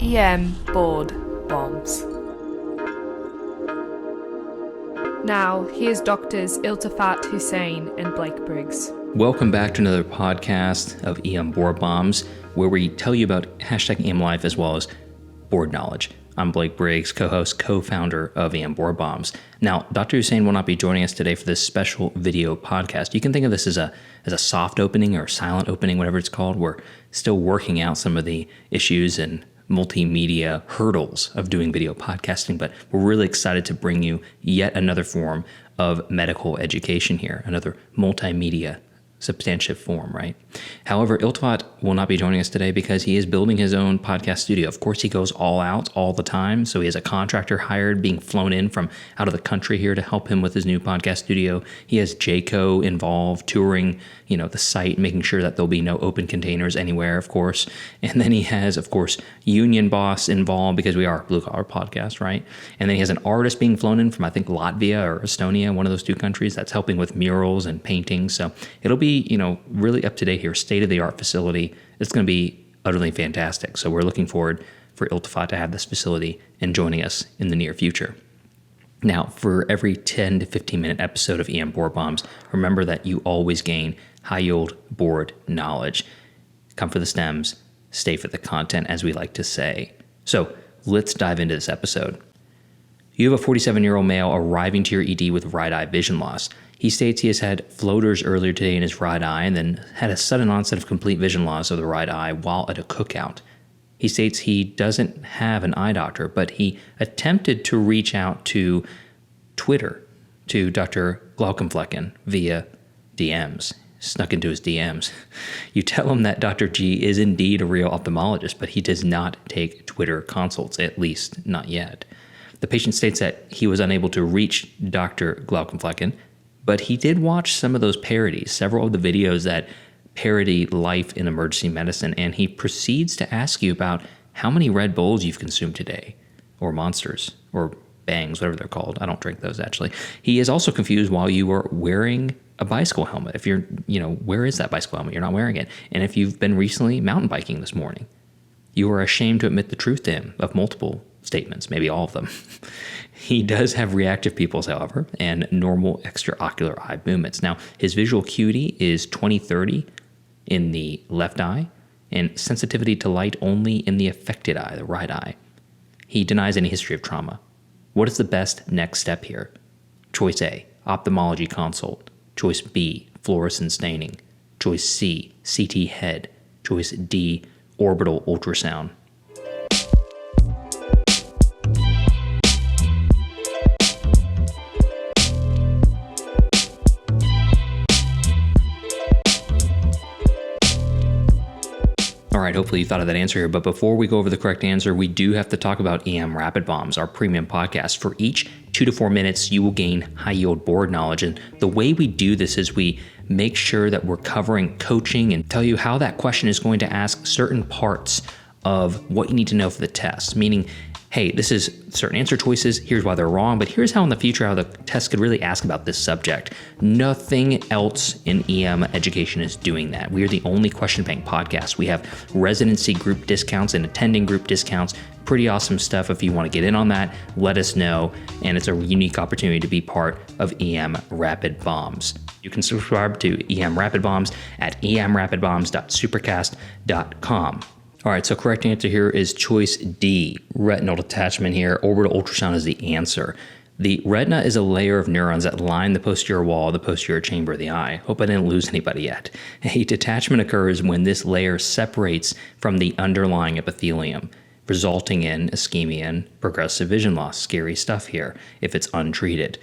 EM board bombs. Now, here's Doctors Iltafat Hussain and Blake Briggs. Welcome back to another podcast of EM Board Bombs, where we tell you about hashtag EM Life as well as board knowledge. I'm Blake Briggs, co-host, co-founder of EM Board Bombs. Now, Dr. Hussain will not be joining us today for this special video podcast. You can think of this as a soft opening or silent opening, whatever it's called. We're still working out some of the issues and multimedia hurdles of doing video podcasting, but we're really excited to bring you yet another form of medical education here, another multimedia substantive form, right? However, Iltafat will not be joining us today because he is building his own podcast studio. Of course, he goes all out all the time, so he has a contractor hired, being flown in from out of the country here to help him with his new podcast studio. He has JCO involved, touring, the site, making sure that there'll be no open containers anywhere, of course. And then he has, of course, Union Boss involved because we are a blue-collar podcast, right? And then he has an artist being flown in from, I think, Latvia or Estonia, one of those two countries, that's helping with murals and paintings. So it'll be, really up to date here, state-of-the-art facility. It's going to be utterly fantastic. So we're looking forward for Iltafat to have this facility and joining us in the near future. Now, for every 10 to 15-minute episode of EM Board Bombs, remember that you always gain high-yield board knowledge. Come for the stems, stay for the content, as we like to say. So let's dive into this episode. You have a 47-year-old male arriving to your ED with right eye vision loss. He states he has had floaters earlier today in his right eye and then had a sudden onset of complete vision loss of the right eye while at a cookout. He states he doesn't have an eye doctor, but he attempted to reach out to Twitter, to Dr. Glaucomflecken via DMs. Snuck into his DMs. You tell him that Dr. G is indeed a real ophthalmologist, but he does not take Twitter consults, at least not yet. The patient states that he was unable to reach Dr. Glaucomflecken, but he did watch some of those parodies, several of the videos that parody life in emergency medicine, and he proceeds to ask you about how many Red Bulls you've consumed today, or Monsters, or Bangs, whatever they're called. I don't drink those, actually. He is also confused while you were wearing a bicycle helmet. If you're, where is that bicycle helmet? You're not wearing it. And if you've been recently mountain biking this morning, you are ashamed to admit the truth to him of multiple statements, maybe all of them. He does have reactive pupils, however, and normal extraocular eye movements. Now, his visual acuity is 20/30 in the left eye and sensitivity to light only in the affected eye, the right eye. He denies any history of trauma. What is the best next step here? Choice A, ophthalmology consult. Choice B, fluorescent staining. Choice C, CT head. Choice D, orbital ultrasound. All right, hopefully you thought of that answer here, but before we go over the correct answer, we do have to talk about EM Rapid Bombs, our premium podcast. For each 2 to 4 minutes, you will gain high-yield board knowledge, and the way we do this is we make sure that we're covering coaching and tell you how that question is going to ask certain parts of what you need to know for the test, meaning, hey, this is certain answer choices, here's why they're wrong, but here's how in the future how the test could really ask about this subject. Nothing else in EM education is doing that. We are the only question bank podcast. We have residency group discounts and attending group discounts. Pretty awesome stuff. If you want to get in on that, let us know. And it's a unique opportunity to be part of EM Rapid Bombs. You can subscribe to EM Rapid Bombs at emrapidbombs.supercast.com. All right, so correct answer here is choice D, retinal detachment here. Orbital ultrasound is the answer. The retina is a layer of neurons that line the posterior wall of the posterior chamber of the eye. Hope I didn't lose anybody yet. A detachment occurs when this layer separates from the underlying epithelium, resulting in ischemia and progressive vision loss. Scary stuff here if it's untreated.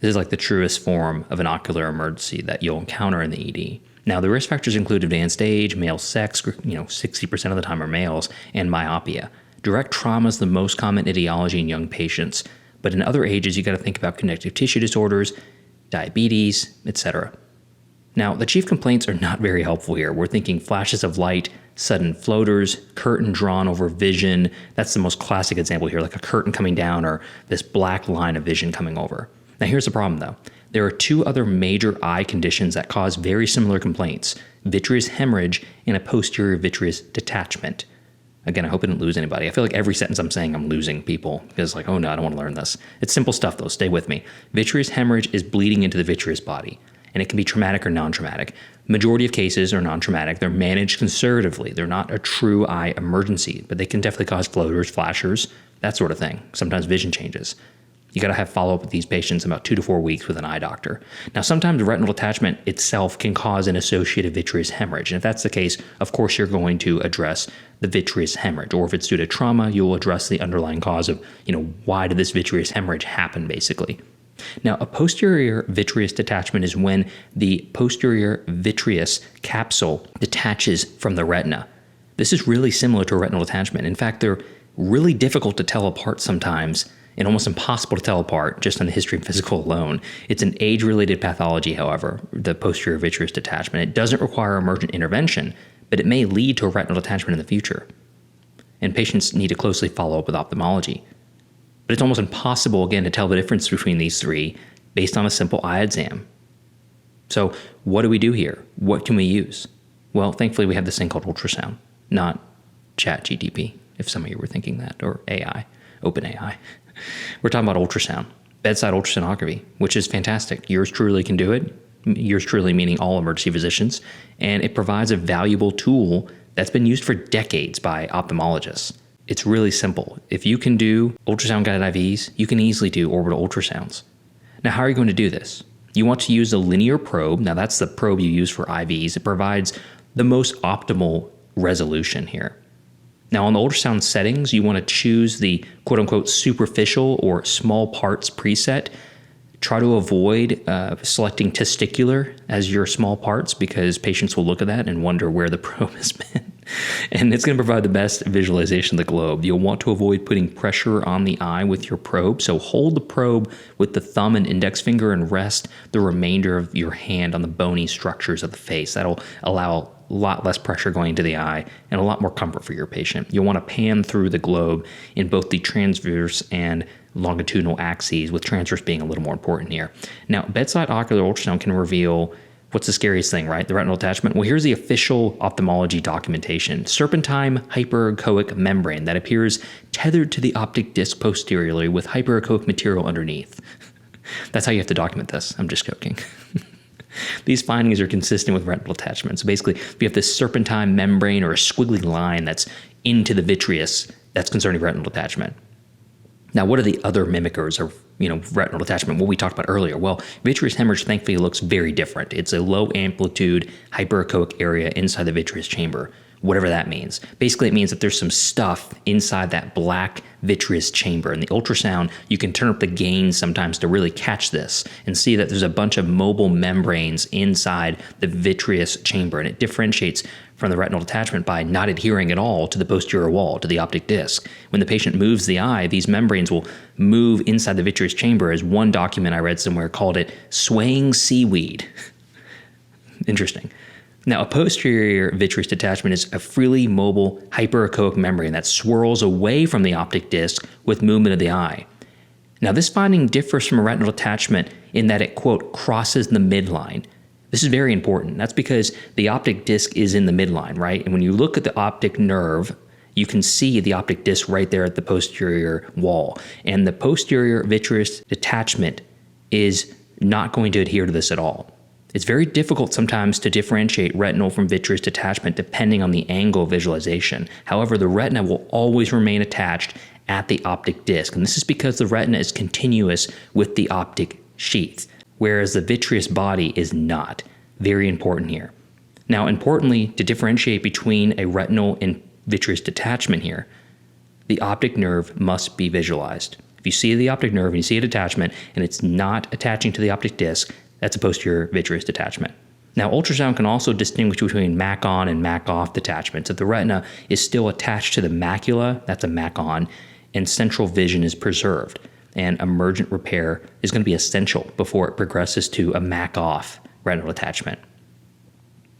This is like the truest form of an ocular emergency that you'll encounter in the ED. Now, the risk factors include advanced age, male sex, 60% of the time are males, and myopia. Direct trauma is the most common etiology in young patients, but in other ages, you got to think about connective tissue disorders, diabetes, etc. Now, the chief complaints are not very helpful here. We're thinking flashes of light, sudden floaters, curtain drawn over vision. That's the most classic example here, like a curtain coming down or this black line of vision coming over. Now, here's the problem, though. There are 2 other major eye conditions that cause very similar complaints: vitreous hemorrhage and a posterior vitreous detachment. Again, I hope I didn't lose anybody. I feel like every sentence I'm saying I'm losing people because like, oh no, I don't want to learn this. It's simple stuff though. Stay with me. Vitreous hemorrhage is bleeding into the vitreous body, and it can be traumatic or non-traumatic. Majority of cases are non-traumatic. They're managed conservatively. They're not a true eye emergency, but they can definitely cause floaters, flashers, that sort of thing. Sometimes vision changes. You got to have follow-up with these patients in about 2 to 4 weeks with an eye doctor. Now, sometimes retinal detachment itself can cause an associated vitreous hemorrhage. And if that's the case, of course, you're going to address the vitreous hemorrhage. Or if it's due to trauma, you'll address the underlying cause of, why did this vitreous hemorrhage happen, basically. Now, a posterior vitreous detachment is when the posterior vitreous capsule detaches from the retina. This is really similar to a retinal detachment. In fact, they're really difficult to tell apart sometimes, and almost impossible to tell apart just on the history and physical alone. It's an age-related pathology, however, the posterior vitreous detachment. It doesn't require emergent intervention, but it may lead to a retinal detachment in the future. And patients need to closely follow up with ophthalmology. But it's almost impossible, again, to tell the difference between these three based on a simple eye exam. So what do we do here? What can we use? Well, thankfully, we have this thing called ultrasound, not ChatGPT, if some of you were thinking that, or AI, OpenAI. We're talking about ultrasound, bedside ultrasonography, which is fantastic. Yours truly can do it. Yours truly meaning all emergency physicians. And it provides a valuable tool that's been used for decades by ophthalmologists. It's really simple. If you can do ultrasound-guided IVs, you can easily do orbital ultrasounds. Now, how are you going to do this? You want to use a linear probe. Now, that's the probe you use for IVs. It provides the most optimal resolution here. Now, on the ultrasound settings, you want to choose the quote-unquote superficial or small parts preset. Try to avoid selecting testicular as your small parts because patients will look at that and wonder where the probe has been. And it's going to provide the best visualization of the globe. You'll want to avoid putting pressure on the eye with your probe. So hold the probe with the thumb and index finger and rest the remainder of your hand on the bony structures of the face. That'll allow a lot less pressure going into the eye and a lot more comfort for your patient. You'll want to pan through the globe in both the transverse and longitudinal axes, with transverse being a little more important here. Now, bedside ocular ultrasound can reveal what's the scariest thing, right? The retinal detachment. Well, here's the official ophthalmology documentation. Serpentine hyperechoic membrane that appears tethered to the optic disc posteriorly with hyperechoic material underneath. That's how you have to document this. I'm just joking. These findings are consistent with retinal detachment. So basically, if you have this serpentine membrane or a squiggly line that's into the vitreous, that's concerning retinal detachment. Now, what are the other mimickers of retinal detachment? What we talked about earlier. Well, vitreous hemorrhage thankfully looks very different. It's a low amplitude hyperechoic area inside the vitreous chamber, whatever that means. Basically, it means that there's some stuff inside that black vitreous chamber. In the ultrasound, you can turn up the gain sometimes to really catch this and see that there's a bunch of mobile membranes inside the vitreous chamber, and it differentiates from the retinal detachment by not adhering at all to the posterior wall, to the optic disc. When the patient moves the eye, these membranes will move inside the vitreous chamber, as one document I read somewhere called it swaying seaweed. Interesting. Now, a posterior vitreous detachment is a freely mobile hyperechoic membrane that swirls away from the optic disc with movement of the eye. Now, this finding differs from a retinal detachment in that it, quote, crosses the midline. This is very important. That's because the optic disc is in the midline, right? And when you look at the optic nerve, you can see the optic disc right there at the posterior wall. And the posterior vitreous detachment is not going to adhere to this at all. It's very difficult sometimes to differentiate retinal from vitreous detachment depending on the angle of visualization. However, the retina will always remain attached at the optic disc. And this is because the retina is continuous with the optic sheath, whereas the vitreous body is not. Very important here. Now, importantly, to differentiate between a retinal and vitreous detachment here, the optic nerve must be visualized. If you see the optic nerve and you see a detachment and it's not attaching to the optic disc, that's a posterior vitreous detachment. Now, ultrasound can also distinguish between MAC-on and MAC-off detachments. If the retina is still attached to the macula, that's a MAC-on, and central vision is preserved. And emergent repair is going to be essential before it progresses to a MAC-off retinal detachment.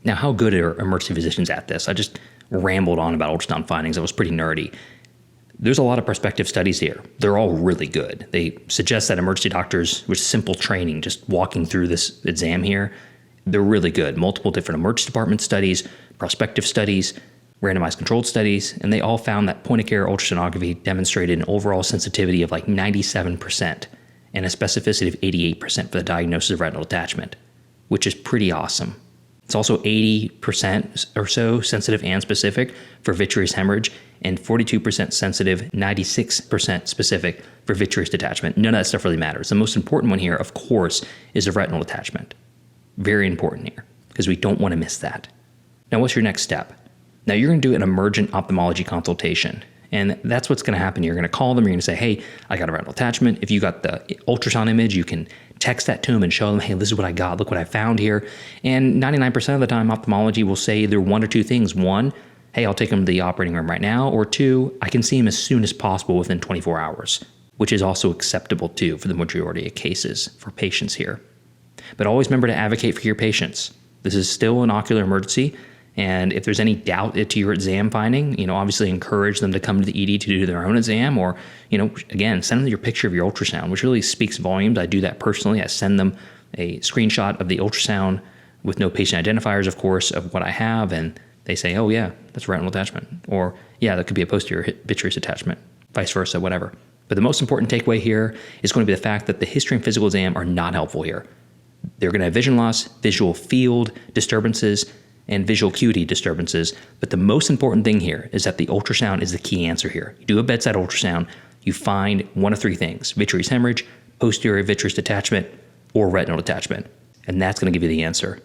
Now, how good are emergency physicians at this? I just rambled on about ultrasound findings. It was pretty nerdy. There's a lot of prospective studies here. They're all really good. They suggest that emergency doctors with simple training, just walking through this exam here, they're really good. Multiple different emergency department studies, prospective studies, randomized controlled studies, and they all found that point-of-care ultrasonography demonstrated an overall sensitivity of like 97% and a specificity of 88% for the diagnosis of retinal detachment, which is pretty awesome. It's also 80% or so sensitive and specific for vitreous hemorrhage, and 42% sensitive, 96% specific for vitreous detachment. None of that stuff really matters. The most important one here, of course, is the retinal detachment. Very important here, because we don't want to miss that. Now, what's your next step? Now, you're going to do an emergent ophthalmology consultation. And that's what's going to happen. You're going to call them. You're going to say, hey, I got a retinal detachment. If you got the ultrasound image, you can text that to them and show them, hey, this is what I got. Look what I found here. And 99% of the time, ophthalmology will say either one or two things. One, hey, I'll take them to the operating room right now. Or two, I can see him as soon as possible within 24 hours, which is also acceptable too for the majority of cases for patients here. But always remember to advocate for your patients. This is still an ocular emergency. And if there's any doubt to your exam finding, obviously encourage them to come to the ED to do their own exam, or, again, send them your picture of your ultrasound, which really speaks volumes. I do that personally. I send them a screenshot of the ultrasound with no patient identifiers, of course, of what I have. And they say, oh yeah, that's retinal detachment. Or yeah, that could be a posterior vitreous detachment, vice versa, whatever. But the most important takeaway here is going to be the fact that the history and physical exam are not helpful here. They're going to have vision loss, visual field disturbances, and visual acuity disturbances. But the most important thing here is that the ultrasound is the key answer here. You do a bedside ultrasound, you find one of three things: vitreous hemorrhage, posterior vitreous detachment, or retinal detachment. And that's going to give you the answer.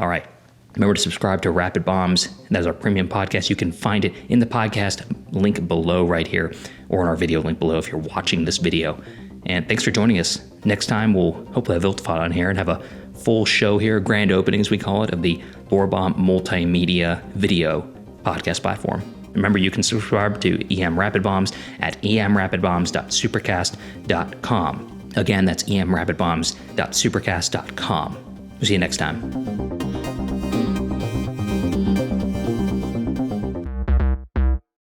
All right. Remember to subscribe to Rapid Bombs. That is our premium podcast. You can find it in the podcast link below right here, or in our video link below if you're watching this video. And thanks for joining us. Next time, we'll hopefully have Iltifat on here and have a full show here, grand opening as we call it, of the Borbomb multimedia video podcast platform. Remember, you can subscribe to EM Rapid Bombs at emrapidbombs.supercast.com. Again, that's emrapidbombs.supercast.com. We'll see you next time.